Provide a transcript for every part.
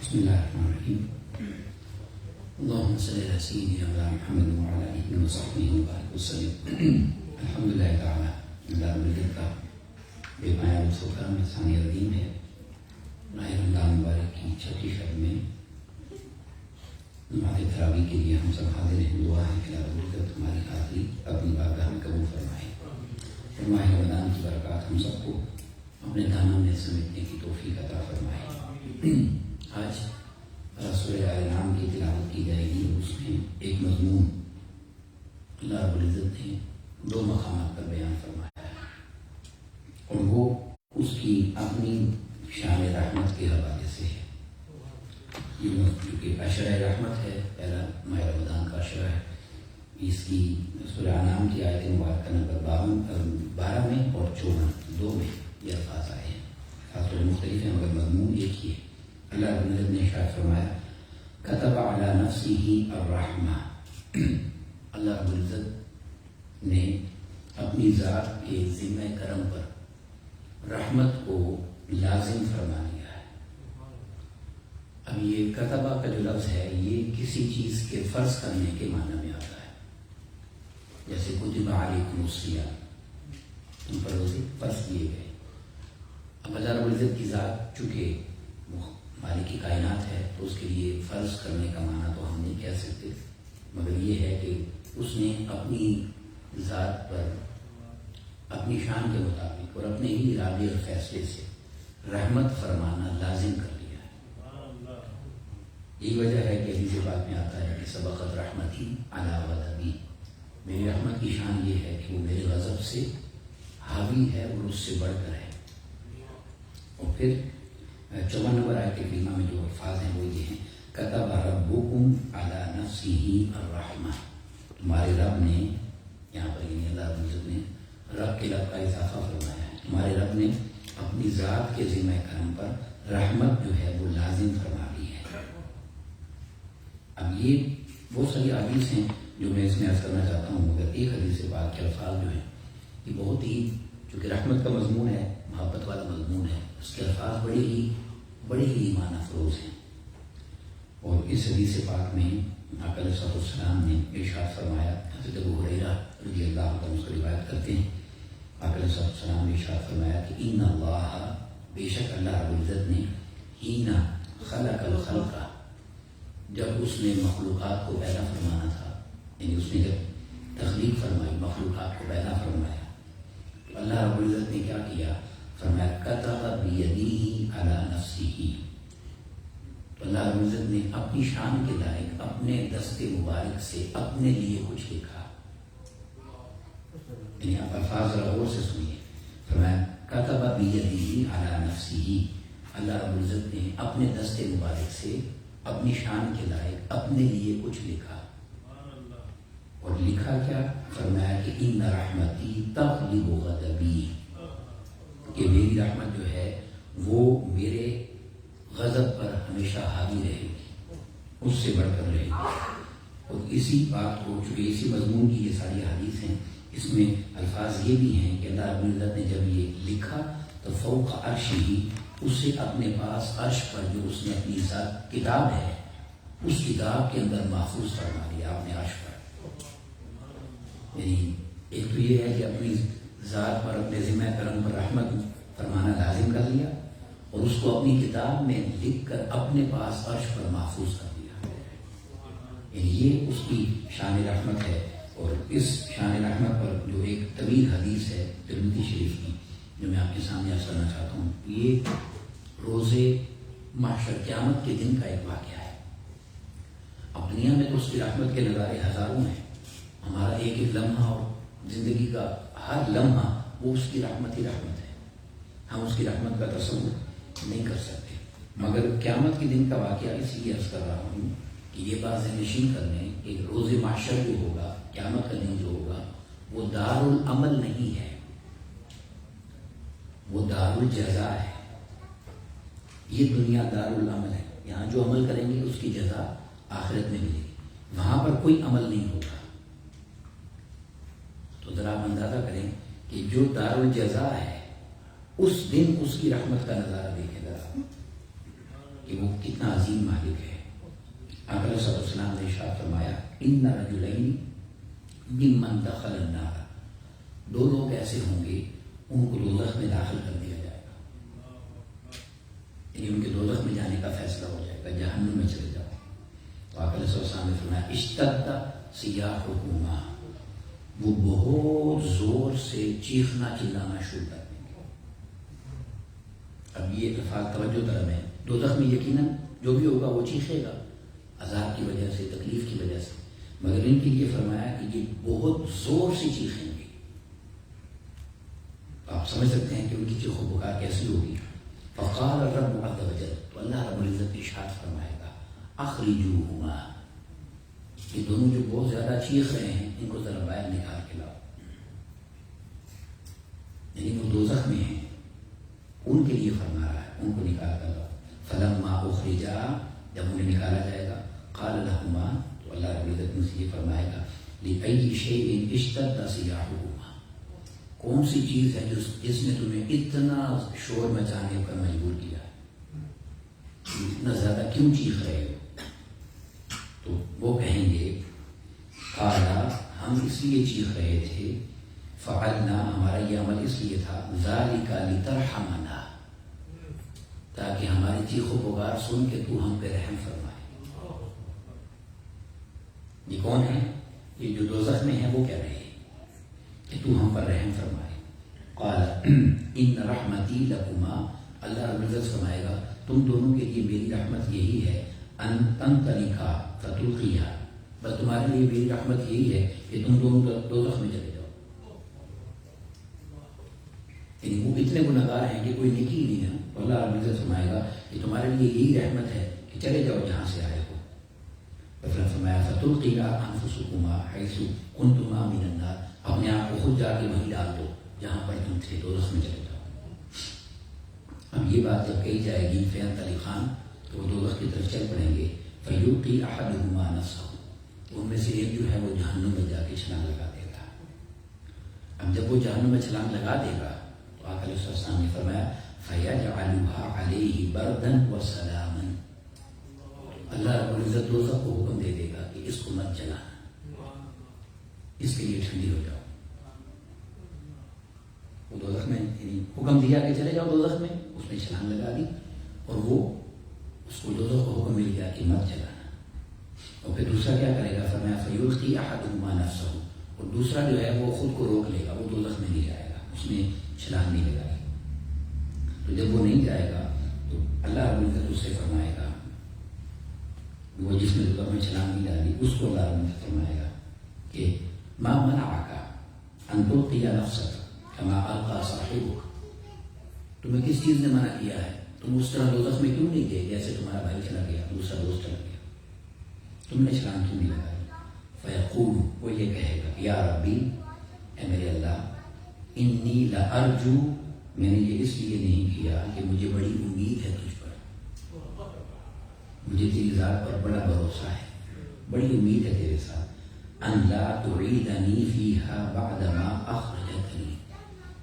بسم الله الرحمن الرحيم. اللهم صل على سيدنا محمد وعلى آله وصحبه وبارك وسلم. الحمد لله تعالی اللہ رب العزت کا بے پایا لطف و کرم احسان عظیم ہے. ماہ رمضان مبارک کی چھٹی شب میں نماز تراویح کے لیے ہم سب حاضر ہیں. دعا ہے کہ اللہ رب العزت ہماری حاضری اپنی بارگاہ میں قبول فرمائے اور ماہ رمضان کی برکات ہم سب کو اپنے دامن میں سمیٹنے کی توفیق عطا فرمائے. آج سورہ آل انعام کی تلاوت کی جائے گی. اس میں ایک مضمون اللہ رب العزت نے دو مقامات پر بیان فرمایا ہے اور وہ اس کی اپنی شان رحمت کے حوالے سے ہے. یہ کیونکہ عشرہ رحمت ہے، پہلا ماہ رمضان کا عشرہ ہے. اس کی سورہ انعام کی آیت مبارکہ نمبر 12 میں اور 54 میں یہ الفاظ آئے ہیں. خاص مختلف ہیں مگر مضمون ایک ہی ہے. اللہ رب العزت نے ارشاد فرمایا کتب علی نفسہ الرحمہ. اللہ رب العزت نے اپنی ذات کے ذمہ کرم پر رحمت کو لازم فرما لیا ہے. اب یہ کتبہ کا جو لفظ ہے یہ کسی چیز کے فرض کرنے کے معنی میں آتا ہے. جیسے کتب علیکم الصیام، تم پر روزے فرض کیے گئے. اب اللہ رب العزت کی ذات چونکہ مالک کی کائنات ہے تو اس کے لیے فرض کرنے کا معنی تو ہم نہیں کہہ سکتے، مگر یہ ہے کہ اس نے اپنی ذات پر اپنی شان کے مطابق اور اپنے ہی ارادے اور فیصلے سے رحمت فرمانا لازم کر لیا ہے. یہی وجہ ہے کہ حدیث پاک میں آتا ہے کہ سبقت رحمتی علی غضبی. میری رحمت کی شان یہ ہے کہ وہ میرے غضب سے حاوی ہے اور اس سے بڑھ کر ہے. اور پھر 54 نمبر آیت کریمہ میں جو الفاظ ہیں وہ یہ ہیں کتب ربکم علی نفسہ الرحمہ. تمہارے رب نے، یہاں پر یعنی اللہ رب العزت نے رب کے لفظ کا اضافہ فرمایا ہے، تمہارے رب نے اپنی ذات کے ذمہ کرم پر رحمت جو ہے وہ لازم فرما لی ہے. اب یہ بہت ساری حدیث ہیں جو میں اس میں عرض کرنا چاہتا ہوں، مگر ایک حدیث پاک کے الفاظ جو ہیں یہ بہت ہی، چونکہ رحمت کا مضمون ہے، محبت والا مضمون ہے، اس کے الفاظ بڑے ہی ایمان افروز ہیں. اور اس حدیث پاک میں آقا علیہ السلام نے ارشاد فرمایا، حضرت ابو ہریرہ رضی اللہ عنہ اس کو روایت کرتے ہیں، آقا علیہ السلام نے ارشاد فرمایا کہ ان اللہ، بے شک اللہ رب العزت نے حین خلق الخلق، جب اس نے مخلوقات کو پیدا فرمانا تھا، یعنی اس نے جب تخلیق فرمائی، مخلوقات کو پیدا فرمایا، تو اللہ رب العزت نے کیا کیا؟ فرمایا کتب بیدیہ علی نفسہ. تو اللہ رب العزت نے اپنی شان کے لائق اپنے دست مبارک سے اپنے لیے کچھ لکھا. یعنی آپ الفاظ ذرا غور سے سنیے. فرمایا کتب بیدیہ علی نفسہ، اللہ رب العزت نے اپنے دست مبارک سے اپنی شان کے لائق اپنے لیے کچھ لکھا. اور لکھا کیا؟ فرمایا کہ ان رحمتی تغلب غضبی، کہ میری رحمت جو ہے وہ میرے غضب پر ہمیشہ حاوی رہے گی، اس سے بڑھ کر رہے گی. اور اسی بات کو، چونکہ اسی مضمون کی یہ ساری حدیث ہیں، اس میں الفاظ یہ بھی ہیں کہ اللہ رب العزت نے جب یہ لکھا تو فوق عرش ہی، اسے اپنے پاس عرش پر جو اس نے اپنی ذات کتاب ہے اس کتاب کے اندر محفوظ فرما دیا اپنے عرش پر. یعنی ایک تو یہ ہے کہ اپنی ذات پر اپنے ذمہ کرم پر رحمت فرمانا لازم کر لیا اور اس کو اپنی کتاب میں لکھ کر اپنے پاس عرش پر محفوظ کر دیا. یعنی یہ اس کی شان رحمت ہے. اور اس شان رحمت پر جو ایک طویل حدیث ہے ترمذی شریف کی جو میں آپ کے سامنے عرض کرنا چاہتا ہوں، یہ روز محشر قیامت کے دن کا ایک واقعہ ہے. اب دنیا میں تو اس کی رحمت کے نظارے ہزاروں ہیں. ہمارا ایک ایک لمحہ اور زندگی کا ہر لمحہ وہ اس کی رحمت ہی رحمت ہے. ہم اس کی رحمت کا تصور نہیں کر سکتے. مگر قیامت کے دن کا واقعہ اس لیے عرض کر رہا ہوں کہ یہ بات ذہن نشین کر لیں کہ روز محشر جو ہوگا، قیامت کا دن جو ہوگا، وہ دار العمل نہیں ہے، وہ دار الجزا ہے. یہ دنیا دار العمل ہے، یہاں جو عمل کریں گے اس کی جزا آخرت میں ملے گی. وہاں پر کوئی عمل نہیں ہوگا. تو ذرا آپ اندازہ کریں کہ جو دار الجزا ہے اس دن اس کی رحمت کا نظارہ دیکھے ذرا. کہ وہ کتنا عظیم مالک ہے۔ آقا صلی اللہ علیہ وسلم نے ارشاد فرمایا ان رجلین ممن دخل النار، دو لوگ ایسے ہوں گے ان کو دوزخ میں داخل کر دیا جائے گا، یعنی ان کے دوزخ میں جانے کا فیصلہ ہو جائے گا، جہنم میں چلے جاؤ۔ تو آقا صلی اللہ علیہ وسلم نے فرمایا اشتد سیاحہما، وہ بہت زور سے چیخنا چلانا شروع کر دیں گے۔ اب یہ الفاظ توجہ طلب ہے، دوزخ میں یقیناً جو بھی ہوگا وہ چیخے گا عذاب کی وجہ سے، تکلیف کی وجہ سے، مگر ان کے لیے فرمایا کہ یہ بہت زور سے چیخیں گے۔ آپ سمجھ سکتے ہیں کہ ان کی چیخ و پکار کیسی ہوگی۔ فقال الرب عز وجل، تو اللہ رب العزت ارشاد فرمائے گا اخرجوہما، یہ دونوں جو بہت زیادہ چیخ رہے ہیں ان کو ذرا باہر نکال کے لاؤ، یعنی وہ دوزخ میں ہیں، ان کے لیے فرما رہا ہے ان کو نکال کر لاؤ۔ فلما اخرجا، جب انہیں نکالا جائے گا، قال لہما، تو اللہ رب العزت نے یہ فرمائے گا لأی شیء اشتد صیاحہما، کون سی چیز ہے جس نے تمہیں اتنا شور مچانے پر مجبور کیا ہے، اتنا زیادہ کیوں چیخ رہے ہو؟ تو وہ کہیں گے قالا، ہم اس لیے چیخ رہے تھے، فعلنا، ہمارا یہ عمل اس لیے تھا، ذالک لترحمنا، تاکہ ہماری چیخ و پکار سن کے تو ہم پہ رحم فرمائے۔ یہ کون ہے؟ یہ جو دوزخ میں ہے وہ کہہ رہے ہیں کہ تو ہم پر رحم فرمائے۔ قال ان رحمتی لکما، اللہ رب العزت فرمائے گا تم دونوں کے لیے میری رحمت یہی ہے، ان تنطلقا فتلقیہا، بس تمہارے لیے میری رحمت یہی ہے کہ تم دونوں دوزخ میں چلے جاؤ، یعنی وہ اتنے گنہگار ہیں کہ کوئی نیکی نہیں ہے، تو اللہ رب العزت فرمائے گا کہ تمہارے لیے یہی رحمت ہے کہ چلے جاؤ جہاں سے آئے ہو۔ پھر فرمایا فتلقیا انفسکما حیث کنتما من النار، اپنے آپ کو خود جا کے وہیں ڈال دو جہاں پر تم تھے، دوزخ میں چلے جاؤ۔ اب یہ بات جب کہی جائے گی فینطلقان، تو وہ دوزخ کی طرف چل پڑیں گے، فیلقی احدہما نفسہ، ان میں سے ایک جو ہے وہ جہنم میں جا کے چھلانگ لگا دے گا۔ اب جب وہ جہنم میں چھلانگ لگا دے گا تو آقا علیہ السلام نے فرمایا فَيَجْعَلُهَا عَلَيْهِ بَرْدًا وَسَلَامًا، اللہ رب العزت دوزخ کو حکم دے دے گا کہ اس کو مت جلانا، اس کے لیے ٹھنڈی ہو جاؤ۔ وہ دوزخ میں حکم دیا کہ چلے جاؤ دوزخ میں، اس نے چھلانگ لگا دی، اور وہ اس کو دوزخ کو حکم مل گیا کہ مت جلانا۔ اور پھر دوسرا کیا کرے گا؟ فرمایا فَيُلْقِي أَحَدُهُمَا نَفْسَهُ، اور دوسرا جو ہے وہ خود کو روک لے گا، وہ دوزخ میں نہیں جائے گا، اس نے چھلانگ نہیں لگائی۔ تو جب وہ نہیں جائے گا تو اللہ رب العزت اس سے فرمائے گا، وہ جس نے دوزخ میں چھلانگ نہیں ڈالی اس کو اللہ رب العزت فرمائے گا کہ ما منعک ان تلقی نفسک کما القی صاحبک، تمہیں کس چیز نے منع کیا ہے، تم اس طرح دوزخ میں کیوں نہیں گئے جیسے تمہارا بھائی چلا گیا، دوسرا دوست چلا گیا، تم نے چھلانگ کیوں نہیں لگائی؟ فیقول، وہ یہ کہے گا یا ربی، اے میرے اللہ، انی لارجو، میں نے یہ اس لیے نہیں کیا کہ مجھے بڑی امید ہے تجھ پر، مجھے تیری ذات پر بڑا بھروسہ ہے، بڑی امید ہے تیرے ساتھ، ان لا تعیدنی فیہا بعد ما اخرجتنی،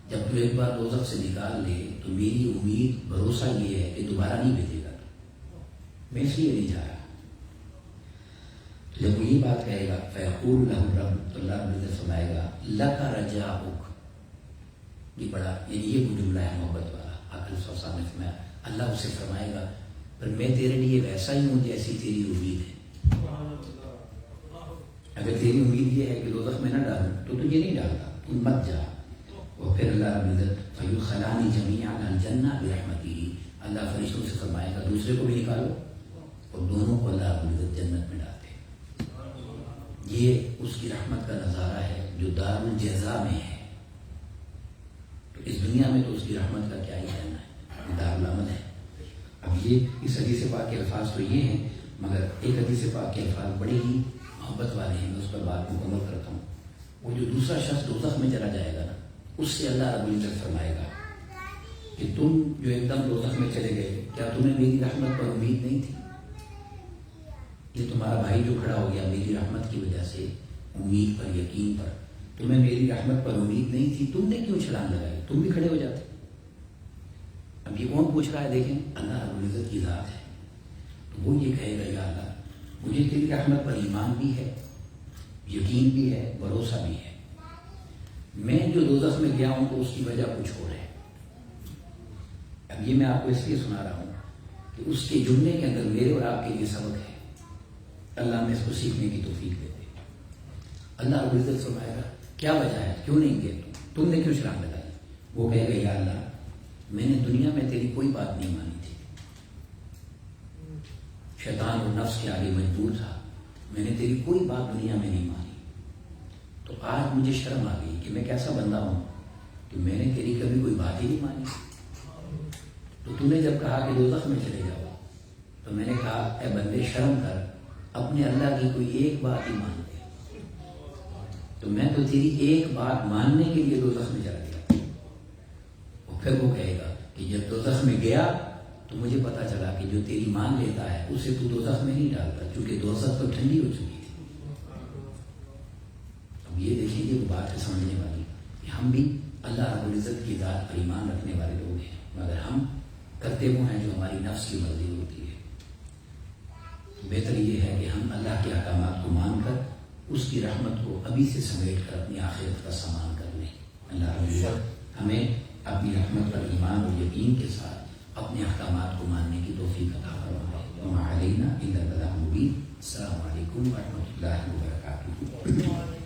جب تو ایک بار دوزخ سے نکال لے تو میری امید بھروسہ یہ ہے کہ دوبارہ نہیں بھیجے گا، میں اس لیے نہیں جا رہا۔ جب وہ یہ بات کہے گا فیقول لہ الرب، تو اللہ رب العزت فرمائے گا لک رجاؤک، یہ بڑا، یعنی یہ وہ جملہ ہے محبت والا۔ آقا صلی اللہ علیہ وسلم نے فرمایا، اللہ اسے فرمائے گا پر میں تیرے لیے ویسا ہی ہوں جیسی تیری امید ہے، اگر تیری امید یہ ہے کہ دوزخ میں نہ ڈالوں تو تجھے نہیں ڈالتا، تم مت جا۔ اور پھر اللہ رب العزت فیدخلان جمیعا الجنہ برحمتہ، اللہ فرشتوں سے فرمائے گا دوسرے کو بھی نکالو، اور دونوں کو اللہ رب العزت جنت میں ڈالتے۔ یہ اس کی رحمت کا نظارہ ہے جو دار الجزا میں ہے۔ تو اس دنیا میں تو اس کی رحمت کا کیا ہی کہنا ہے، دار العمل ہے۔ اب یہ اس حدیث پاک کے الفاظ تو یہ ہیں، مگر ایک حدیث پاک کے الفاظ بڑے ہی محبت والے ہیں، میں اس پر بات مکمل کرتا ہوں۔ وہ جو دوسرا شخص دوزخ میں چلا جائے گا نا، اس سے اللہ رب العزت فرمائے گا کہ تم جو ایک دم دوزخ میں چلے گئے، کیا تمہیں میری رحمت پر امید نہیں تھی؟ یہ تمہارا بھائی جو کھڑا ہو گیا میری رحمت کی وجہ سے، امید پر، یقین پر، تمہیں میری رحمت پر امید نہیں تھی، تم نے کیوں چھلانگ لگائی؟ تم بھی کھڑے ہو جاتے۔ اب یہ کون پوچھ رہا ہے؟ دیکھیں، اللہ رب العزت کی ذات ہے، تو وہ یہ کہے گا یا اللہ مجھے تیری رحمت پر ایمان بھی ہے، یقین بھی ہے، بھروسہ بھی ہے، میں جو دوزخ میں گیا ہوں تو اس کی وجہ کچھ اور ہے۔ اب یہ میں آپ کو اس لیے سنا رہا ہوں کہ اس کے جملے کے اندر میرے اور آپ کے لیے سبق ہے، اللہ میں اس کو سیکھنے کی توفیق دے دے۔ اللہ رب العزت فرمائے گا کیا وجہ ہے، کیوں نہیں گئے تم نے کیوں شرم لگائی؟ وہ کہے گا یا اللہ میں نے دنیا میں تیری کوئی بات نہیں مانی تھی، شیطان اور نفس کے آگے مجبور تھا، میں نے تیری کوئی بات دنیا میں نہیں مانی، تو آج مجھے شرم آ گئی کہ میں کیسا بندہ ہوں کہ میں نے تیری کبھی کوئی بات ہی نہیں مانی۔ تو تو نے جب کہا کہ دوزخ میں چلے جاؤ تو میں نے کہا اے بندے شرم کر، اپنے اللہ کی کوئی ایک بات ہی مان لے، تو میں تو تیری ایک بات ماننے کے لیے دوزخ میں چلا گیا۔ اور پھر وہ کہے گا کہ جب دوزخ میں گیا تو مجھے پتا چلا کہ جو تیری مان لیتا ہے اسے تو دوزخ میں نہیں ڈالتا، کیونکہ دوزخ تو ٹھنڈی ہو چکی تھی۔ اب یہ دیکھیں یہ وہ بات ہے سمجھنے والی کہ ہم بھی اللہ رب العزت کی ذات پر ایمان رکھنے والے لوگ ہیں، مگر ہم کرتے وہ ہیں جو ہماری نفس کی مرضی ہوتی ہے۔ بہتر یہ ہے کہ ہم اللہ کے احکامات کو مان کر اس کی رحمت کو ابھی سے سمیٹ کر اپنی آخرت کا سامان کر لیں۔ اللہ رب العزت ہمیں اپنی رحمت پر ایمان اور یقین کے ساتھ اپنے احکامات کو ماننے کی توفیق عطا فرمائے۔ وما علینا الا البلاغ المبین۔ السلام علیکم ورحمۃ اللہ وبرکاتہ۔